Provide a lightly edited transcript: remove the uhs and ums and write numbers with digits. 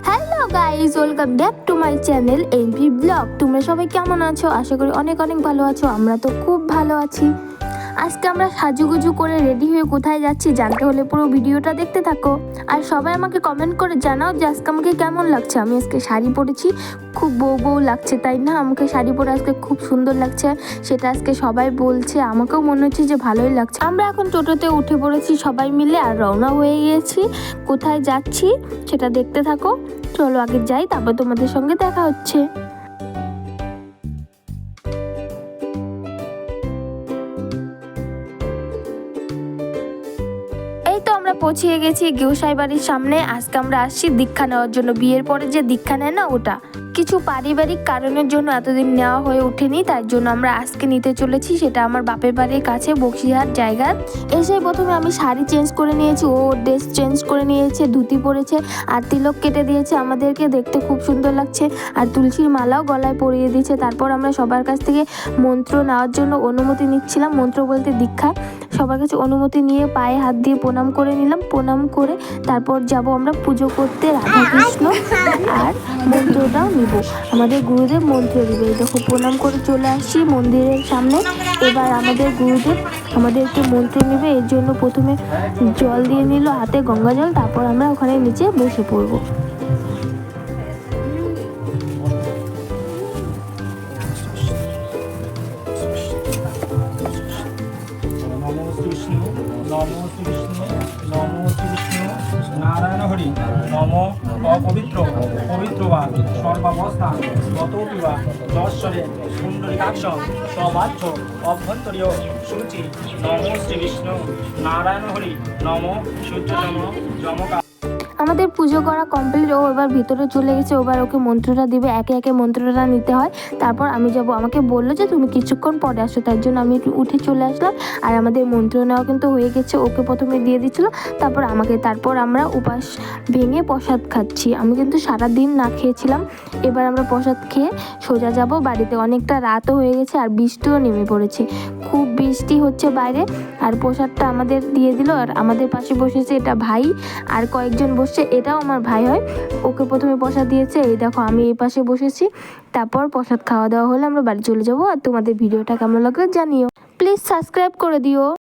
Hello guys, welcome back to my channel MV blog. তোমরা সবাই কেমন আছো? আশা করি অনেক অনেক ভালো আছো। আমরা তো খুব ভালো আছি। আজকে আমরা সাজুগুজু করে রেডি হয়ে কোথায় যাচ্ছি জানতে হলে পুরো ভিডিওটা দেখতে থাকো। আর সবাই আমাকে কমেন্ট করে জানাও যে আজকে আমাকে কেমন লাগছে। আমি আজকে শাড়ি পরেছি, খুব বউ বউ লাগছে তাই না? আমাকে শাড়ি পরে আজকে খুব সুন্দর লাগছে, সেটা আজকে সবাই বলছে। আমাকেও মনে হচ্ছে যে ভালোই লাগছে। আমরা এখন টোটোতে উঠে পড়েছি সবাই মিলে আর রওনা হয়ে গিয়েছি। কোথায় যাচ্ছি সেটা দেখতে থাকো। চলো আগে যাই, তারপর তোমাদের সঙ্গে দেখা হচ্ছে। এই তো আমরা পৌঁছে গেছি গোসাই বাড়ির সামনে। আজকে আমরা আসছি দীক্ষা নেওয়ার জন্য। বিয়ের পরে যে দীক্ষা নেয় না, ওটা কিছু পারিবারিক কারণের জন্য এতদিন নেওয়া হয়ে ওঠেনি, তাই জন্য আমরা আজকে নিতে চলেছি। সেটা আমার বাপের বাড়ির কাছে বক্সিহাট জায়গা। এসে প্রথমে আমি শাড়ি চেঞ্জ করে নিয়েছি, ও ড্রেস চেঞ্জ করে নিয়েছে, ধুতি পরেছে আর তিলক কেটে দিয়েছে আমাদেরকে। দেখতে খুব সুন্দর লাগছে। আর তুলসীর মালাও গলায় পরিয়ে দিয়েছে। তারপর আমরা সবার কাছ থেকে মন্ত্র নেওয়ার জন্য অনুমতি নিচ্ছিলাম। মন্ত্র বলতে দীক্ষা। সবার কাছে অনুমতি নিয়ে পায়ে হাত দিয়ে প্রণাম করে নিলাম। প্রণাম করে তারপর যাব আমরা পুজো করতে রাধা কৃষ্ণ, আর মন্ত্রটাও নিব। আমাদের গুরুদেব মন্ত্র দিবে। দেখো প্রণাম করে চলে আসছি মন্দিরের সামনে। এবার আমাদের গুরুদেব আমাদেরকে মন্ত্র নেবে, এর জন্য প্রথমে জল দিয়ে নিল হাতে, গঙ্গা জল। তারপর আমরা ওখানে নিচে বসে পড়বো। নারায়ণ হরি নম। অপবিত্র পবিত্রবা সর্বাবস্থা গতোপিবা যশ্বরে পুণ্ডরিকাক্ষ সবাচ্য অভ্যন্তরীয় সূচি। নম শ্রী বিষ্ণু নারায়ণ হরি নম। সূর্যতম যমকা। আমাদের পুজো করা কমপ্লিট। ও এবার ভিতরে চলে গেছে। এবার ওকে মন্ত্রটা দিবে, একে একে মন্ত্রটা নিতে হয়। তারপর আমি যাব। আমাকে বললো যে তুমি কিছুক্ষণ পরে আসো, তার জন্য আমি একটু উঠে চলে আসলাম। আর আমাদের মন্ত্র নেওয়া কিন্তু হয়ে গেছে। ওকে প্রথমে দিয়ে দিচ্ছিলো, তারপর আমাকে। তারপর আমরা উপাস ভেঙে প্রসাদ খাচ্ছি। আমি কিন্তু সারাদিন না খেয়েছিলাম। এবার আমরা প্রসাদ খেয়ে সোজা যাব বাড়িতে। অনেকটা রাতও হয়ে গেছে আর বৃষ্টিও নেমে পড়েছে। খুব বৃষ্টি হচ্ছে বাইরে। আর প্রসাদটা আমাদের দিয়ে দিল। আর আমাদের পাশে বসেছে এটা ভাই, আর কয়েকজন বসছে। এটাও আমার ভাই হয়। ওকে প্রথমে প্রসাদ দিয়েছে। এই দেখো আমি এই পাশে বসেছি। তারপর প্রসাদ খাওয়া দাওয়া হলে আমরা বাড়ি চলে যাবো। আর তোমাদের ভিডিওটা কেমন লাগলো জানিও। প্লিজ সাবস্ক্রাইব করে দিও।